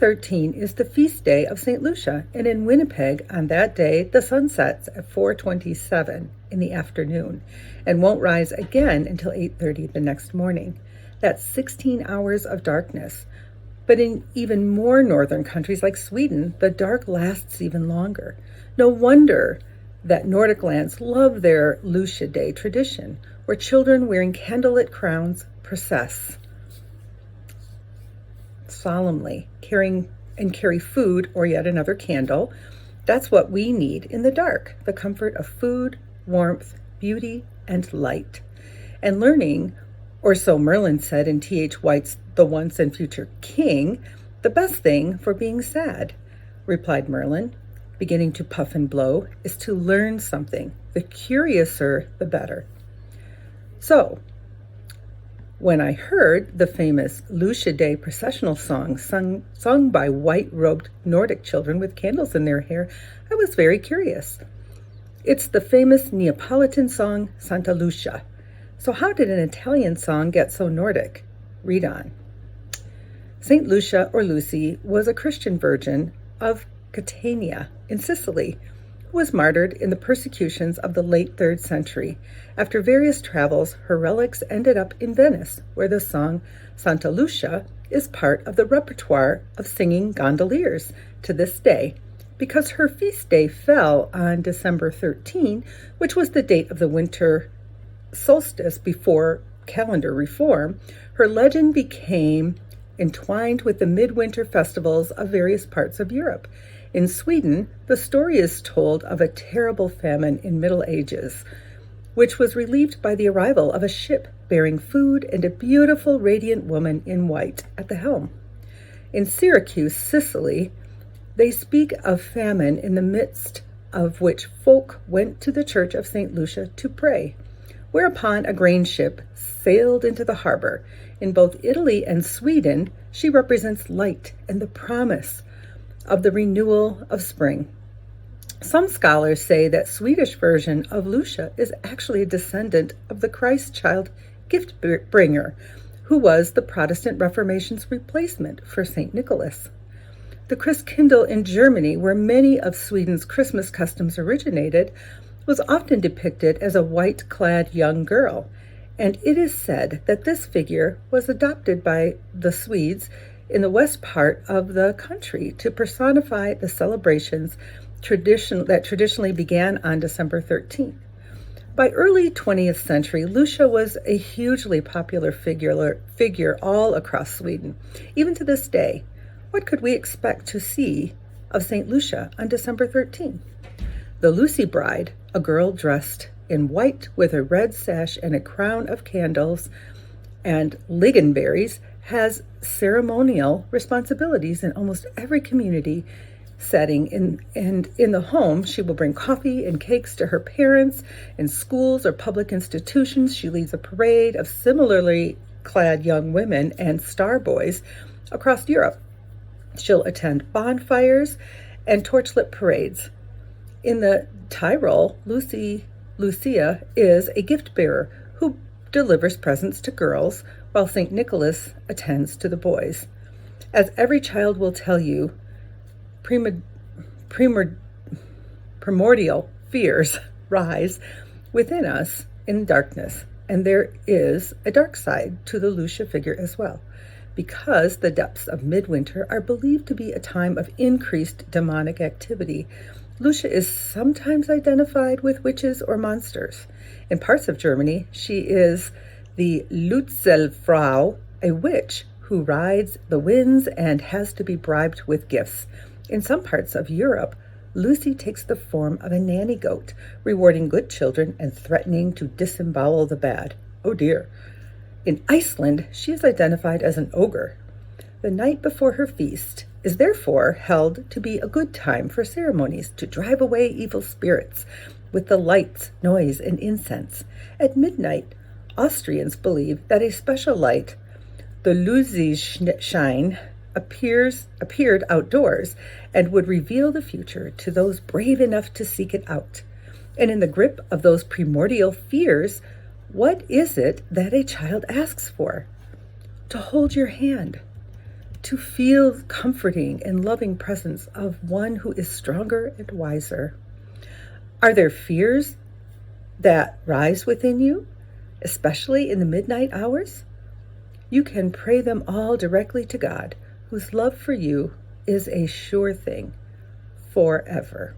13 is the feast day of St. Lucia, and in Winnipeg on that day the sun sets at 4:27 in the afternoon and won't rise again until 8:30 the next morning. That's 16 hours of darkness. But in even more northern countries like Sweden, the dark lasts even longer. No wonder that Nordic lands love their Lucia Day tradition, where children wearing candlelit crowns process solemnly, carry food or yet another candle. That's what we need in the dark, the comfort of food, warmth, beauty, and light. And learning, or so Merlin said in T.H. White's The Once and Future King, the best thing for being sad, replied Merlin, beginning to puff and blow, is to learn something. The curiouser, the better. So, when I heard the famous Lucia Day processional song sung by white-robed Nordic children with candles in their hair, I was very curious. It's the famous Neapolitan song Santa Lucia. So how did an Italian song get so Nordic? Read on. Saint Lucia, or Lucy, was a Christian virgin of Catania in Sicily, who was martyred in the persecutions of the late 3rd century. After various travels, her relics ended up in Venice, where the song Santa Lucia is part of the repertoire of singing gondoliers to this day. Because her feast day fell on December 13, which was the date of the winter solstice before calendar reform, her legend became entwined with the midwinter festivals of various parts of Europe. In Sweden, the story is told of a terrible famine in Middle Ages, which was relieved by the arrival of a ship bearing food and a beautiful, radiant woman in white at the helm. In Syracuse, Sicily, they speak of famine in the midst of which folk went to the church of St. Lucia to pray, whereupon a grain ship sailed into the harbor. In both Italy and Sweden, she represents light and the promise of the renewal of spring. Some scholars say that Swedish version of Lucia is actually a descendant of the Christ child gift bringer, who was the Protestant Reformation's replacement for St. Nicholas. The Christkindl in Germany, where many of Sweden's Christmas customs originated, was often depicted as a white-clad young girl, and it is said that this figure was adopted by the Swedes in the west part of the country to personify the celebrations that traditionally began on December 13th. By early 20th century, Lucia was a hugely popular figure all across Sweden. Even to this day, what could we expect to see of St. Lucia on December 13th? The Lucy Bride, a girl dressed in white with a red sash and a crown of candles and lingonberries, has ceremonial responsibilities in almost every community setting. And in the home, she will bring coffee and cakes to her parents. In schools or public institutions, she leads a parade of similarly clad young women and star boys across Europe. She'll attend bonfires and torchlit parades. In the Tyrol, Lucia is a gift bearer who delivers presents to girls, while St. Nicholas attends to the boys. As every child will tell you, primordial fears rise within us in darkness, and there is a dark side to the Lucia figure as well, because the depths of midwinter are believed to be a time of increased demonic activity. Lucia is sometimes identified with witches or monsters. In parts of Germany, she is the Lützelfrau, a witch who rides the winds and has to be bribed with gifts. In some parts of Europe, Lucy takes the form of a nanny goat, rewarding good children and threatening to disembowel the bad. Oh dear. In Iceland, she is identified as an ogre. The night before her feast is therefore held to be a good time for ceremonies to drive away evil spirits with the lights, noise, and incense. At midnight, Austrians believe that a special light, the Luzischein, appeared outdoors and would reveal the future to those brave enough to seek it out. And in the grip of those primordial fears, what is it that a child asks for? To hold your hand, to feel comforting and loving presence of one who is stronger and wiser? Are there fears that rise within you, especially in the midnight hours? You can pray them all directly to God, whose love for you is a sure thing forever.